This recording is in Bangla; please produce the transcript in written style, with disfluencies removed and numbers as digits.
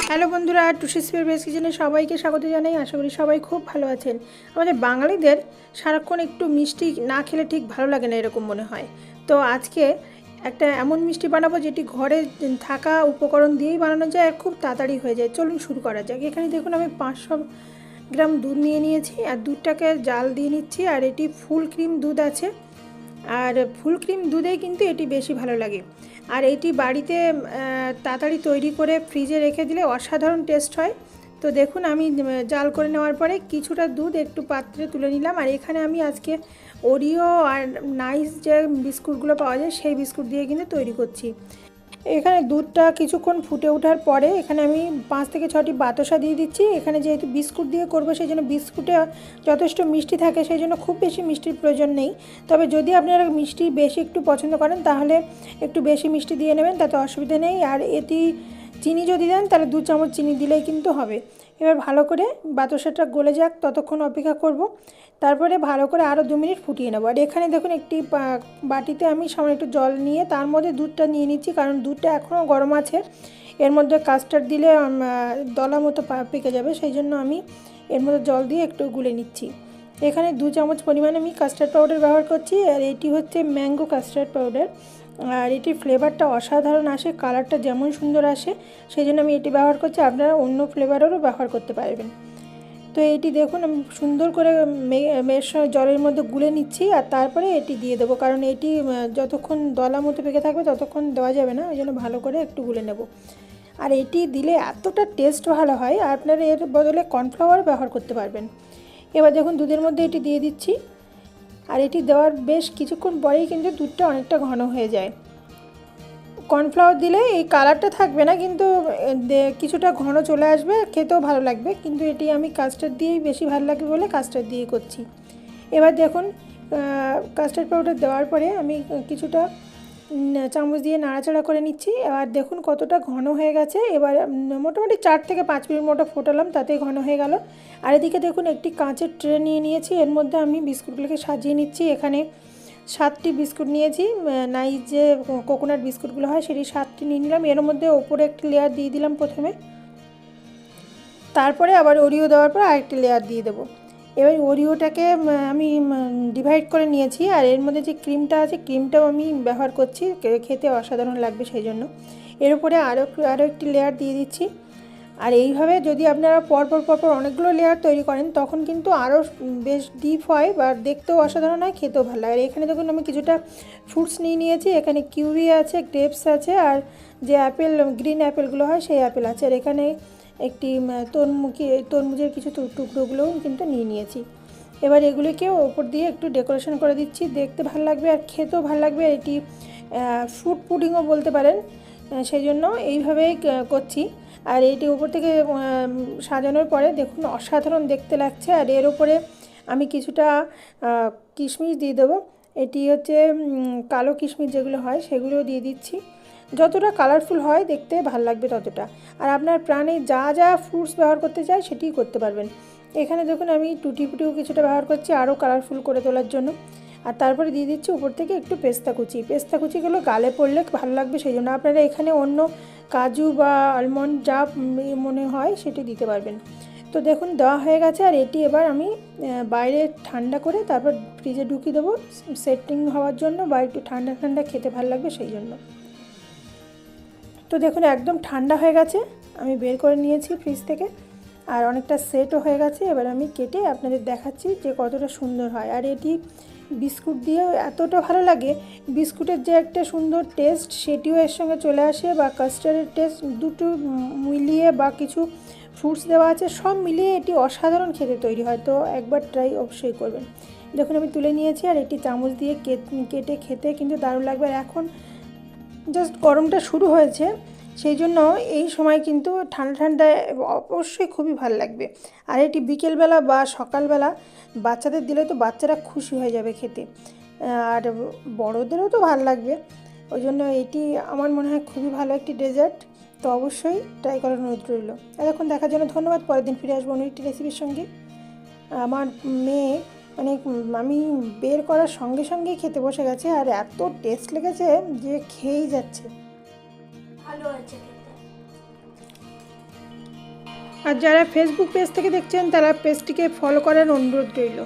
হ্যালো বন্ধুরা, টুসিস বেস কিচেনে সবাইকে স্বাগত জানাই। আশা করি সবাই খুব ভালো আছেন। আমাদের বাঙালিদের সারাক্ষণ একটু মিষ্টি না খেলে ঠিক ভালো লাগে না, এরকম মনে হয়। তো আজকে একটা এমন মিষ্টি বানাবো যেটি ঘরে থাকা উপকরণ দিয়েই বানানো যায় আর খুব তাড়াতাড়ি হয়ে যায়। চলুন শুরু করা যাক। এখানে দেখুন আমি 500 গ্রাম দুধ নিয়ে নিয়েছি আর দুধটাকে জাল দিয়ে নিচ্ছি। আর এটি ফুল ক্রিম দুধ আছে, আর ফুল ক্রিম দুধেই কিন্তু এটি বেশি ভালো লাগে। আর এটি বাড়িতে তাড়াতাড়ি তৈরি করে ফ্রিজে রেখে দিলে অসাধারণ টেস্ট হয়। তো দেখুন আমি জাল করে নেওয়ার পরে কিছুটা দুধ একটু পাত্রে তুলে নিলাম। আর এখানে আমি আজকে ওরিও আর নাইস যে বিস্কুটগুলো পাওয়া যায় সেই বিস্কুট দিয়ে কিন্তু তৈরি করছি। এখানে দুধটা কিছুক্ষণ ফুটে ওঠার পরে এখানে আমি 5 থেকে 6টি বাতাসা দিয়ে দিচ্ছি। এখানে যেহেতু বিস্কুট দিয়ে করবো সেই জন্য বিস্কুটে যথেষ্ট মিষ্টি থাকে, সেই জন্য খুব বেশি মিষ্টির প্রয়োজন নেই। তবে যদি আপনারা মিষ্টি বেশি একটু পছন্দ করেন তাহলে একটু বেশি মিষ্টি দিয়ে নেবেন, তাতে অসুবিধা নেই। আর এটি চিনি যদি দেন তাহলে 2 চামচ চিনি দিলেই কিন্তু হবে। এবার ভালো করে বাতাসাটা গলে যাক, ততক্ষণ অপেক্ষা করব। তারপরে ভালো করে আরও 2 মিনিট ফুটিয়ে নেব। আর এখানে দেখুন একটি বাটিতে আমি সামান্য একটু জল নিয়ে তার মধ্যে দুধটা নিয়ে নিচ্ছি, কারণ দুধটা এখনও গরম আছে। এর মধ্যে কাস্টার্ড দিলে দলা মতো পেকে যাবে, সেই জন্য আমি এর মধ্যে জল দিয়ে একটু গুলে নিচ্ছি। এখানে 2 চামচ পরিমাণে আমি কাস্টার্ড পাউডার ব্যবহার করছি। আর এটি হচ্ছে ম্যাঙ্গো কাস্টার্ড পাউডার। আর এটির ফ্লেভারটা অসাধারণ আসে, কালারটা যেমন সুন্দর আসে, সেই জন্য আমি এটি ব্যবহার করছি। আপনারা অন্য ফ্লেভারেরও ব্যবহার করতে পারবেন। তো এটি দেখুন আমি সুন্দর করে জলের মধ্যে গুলে নিচ্ছি। আর তারপরে এটি দিয়ে দেবো, কারণ এটি যতক্ষণ দলা মতো পেকে থাকবে ততক্ষণ দেওয়া যাবে না, ওই জন্য ভালো করে একটু গুলে নেব। আর এটি দিলে এতটা টেস্ট ভালো হয়, আর আপনারা এর বদলে কর্নফ্লাওয়ার ব্যবহার করতে পারবেন। এবার দেখুন দুধের মধ্যে এটি দিয়ে দিচ্ছি। আর এটি দেওয়ার বেশ কিছুক্ষণ পরেই কিন্তু দুধটা অনেকটা ঘন হয়ে যায়। কর্নফ্লাওয়ার দিলে এই কালারটা থাকবে না, কিন্তু কিছুটা ঘন চলে আসবে, খেতেও ভালো লাগবে। কিন্তু এটি আমি কাস্টার্ড দিয়েই বেশি ভালো লাগবে বলে কাস্টার্ড দিয়েই করছি। এবার দেখুন কাস্টার্ড পাউডার দেওয়ার পরে আমি কিছুটা চামচ দিয়ে নাড়াচাড়া করে নিচ্ছি। এবার দেখুন কতটা ঘন হয়ে গেছে। এবার মোটামুটি 4 থেকে 5 মিনিট মতো ফোটালাম, তাতেই ঘন হয়ে গেল। আর এদিকে দেখুন একটি কাঁচের ট্রে নিয়ে নিয়েছি, এর মধ্যে আমি বিস্কুটগুলোকে সাজিয়ে নিচ্ছি। এখানে 7টি বিস্কুট নিয়েছি, নাইস যে কোকোনাট বিস্কুটগুলো হয় সেটি 7টি নিয়ে নিলাম। এর মধ্যে ওপরে একটি লেয়ার দিয়ে দিলাম প্রথমে, তারপরে আবার ওরিও দেওয়ার পর আরেকটি লেয়ার দিয়ে দেবো। এবার ওরিওটাকে আমি ডিভাইড করে নিয়েছি। আর এর মধ্যে যে ক্রিমটা আছে ক্রিমটাও আমি ব্যবহার করছি, খেতে অসাধারণ লাগবে সেই জন্য। এর উপরে আরও একটি লেয়ার দিয়ে দিচ্ছি। আর এইভাবে যদি আপনারা পরপর অনেকগুলো লেয়ার তৈরি করেন তখন কিন্তু আরও বেশ ডিপ হয় বা দেখতেও অসাধারণ হয়, খেতেও ভালো লাগে। আর এখানে দেখুন আমি কিছুটা ফ্রুটস নিয়ে নিয়েছি। এখানে কিউই আছে, গ্রেপস আছে, আর যে অ্যাপেল গ্রিন অ্যাপেলগুলো হয় সেই অ্যাপেল আছে। আর এখানে একটি তরমুজের কিছু টুকরোগুলোও কিন্তু নিয়ে নিয়েছি। এবার এগুলিকে ওপর দিয়ে একটু ডেকোরেশন করে দিচ্ছি, দেখতে ভালো লাগবে আর খেতেও ভালো লাগবে। এটি ফ্রুট পুডিংও বলতে পারেন, সেই জন্য এইভাবেই করছি। আর এইটি উপর থেকে সাজানোর পরে দেখুন অসাধারণ দেখতে লাগছে। আর এর উপরে আমি কিছুটা কিশমিশ দিয়ে দেবো। এটি হচ্ছে কালো কিশমিশ যেগুলো হয় সেগুলোও দিয়ে দিচ্ছি। যতটা কালারফুল হয় দেখতে ভালো লাগবে ততটা। আর আপনার প্রাণে যা যা ফ্রুটস ব্যবহার করতে চায় সেটিই করতে পারবেন। এখানে দেখুন আমি টুটি ফুটিও কিছুটা ব্যবহার করছি আরও কালারফুল করে তোলার জন্য। আর তারপরে দিয়ে দিচ্ছি উপর থেকে একটু পেস্তা কুচিগুলো গালে পড়লে ভালো লাগবে, সেই জন্য আপনারা এখানে অন্য কাজু বা আলমন্ড যা মনে হয় সেটি দিতে পারবেন। তো দেখুন দেওয়া হয়ে গেছে। আর এটি এবার আমি বাইরে ঠান্ডা করে তারপর ফ্রিজে ঢুকিয়ে দেবো সেটিং হওয়ার জন্য, বা একটু ঠান্ডা ঠান্ডা খেতে ভালো লাগবে সেই জন্য। তো দেখুন একদম ঠান্ডা হয়ে গেছে, আমি বের করে নিয়েছি ফ্রিজ থেকে। আর অনেকটা সেটও হয়ে গেছে। এবার আমি কেটে আপনাদের দেখাচ্ছি যে কতটা সুন্দর হয়। আর এটি বিস্কুট দিয়েও এতটা ভালো লাগে, বিস্কুটের যে একটা সুন্দর টেস্ট সেটিও এর সঙ্গে চলে আসে, বা কাস্টার্ডের টেস্ট দুটো মিলিয়ে বা কিছু ফ্রুটস দেওয়া আছে সব মিলিয়ে এটি অসাধারণ খেতে তৈরি হয়। তো একবার ট্রাই অবশ্যই করবেন। দেখুন আমি তুলে নিয়েছি আর এটি চামচ দিয়ে কেটে খেতে কিন্তু দারুণ লাগবে। আর এখন জাস্ট গরমটা শুরু হয়েছে, সেই জন্য এই সময় কিন্তু ঠান্ডা ঠান্ডায় অবশ্যই খুবই ভালো লাগবে। আর এটি বিকেলবেলা বা সকালবেলা বাচ্চাদের দিলে তো বাচ্চারা খুশি হয়ে যাবে খেতে, আর বড়োদেরও তো ভালো লাগবে। ওই জন্য এটি আমার মনে হয় খুবই ভালো একটি ডেজার্ট। তো অবশ্যই ট্রাই করার অনুরোধ রইল। এতক্ষণ দেখার জন্য ধন্যবাদ। পরের দিন ফিরে আসবো অন্য একটি রেসিপির সঙ্গে। আমার মেয়ে মানে আমি বের করার সঙ্গে সঙ্গেই খেতে বসে গেছে, আর এত টেস্ট লেগেছে যে খেয়েই যাচ্ছে। ভালো হয়েছে খেতে। আর যারা ফেসবুক পেজ থেকে দেখছেন তারা পেজটিকে ফলো করার অনুরোধ রইল।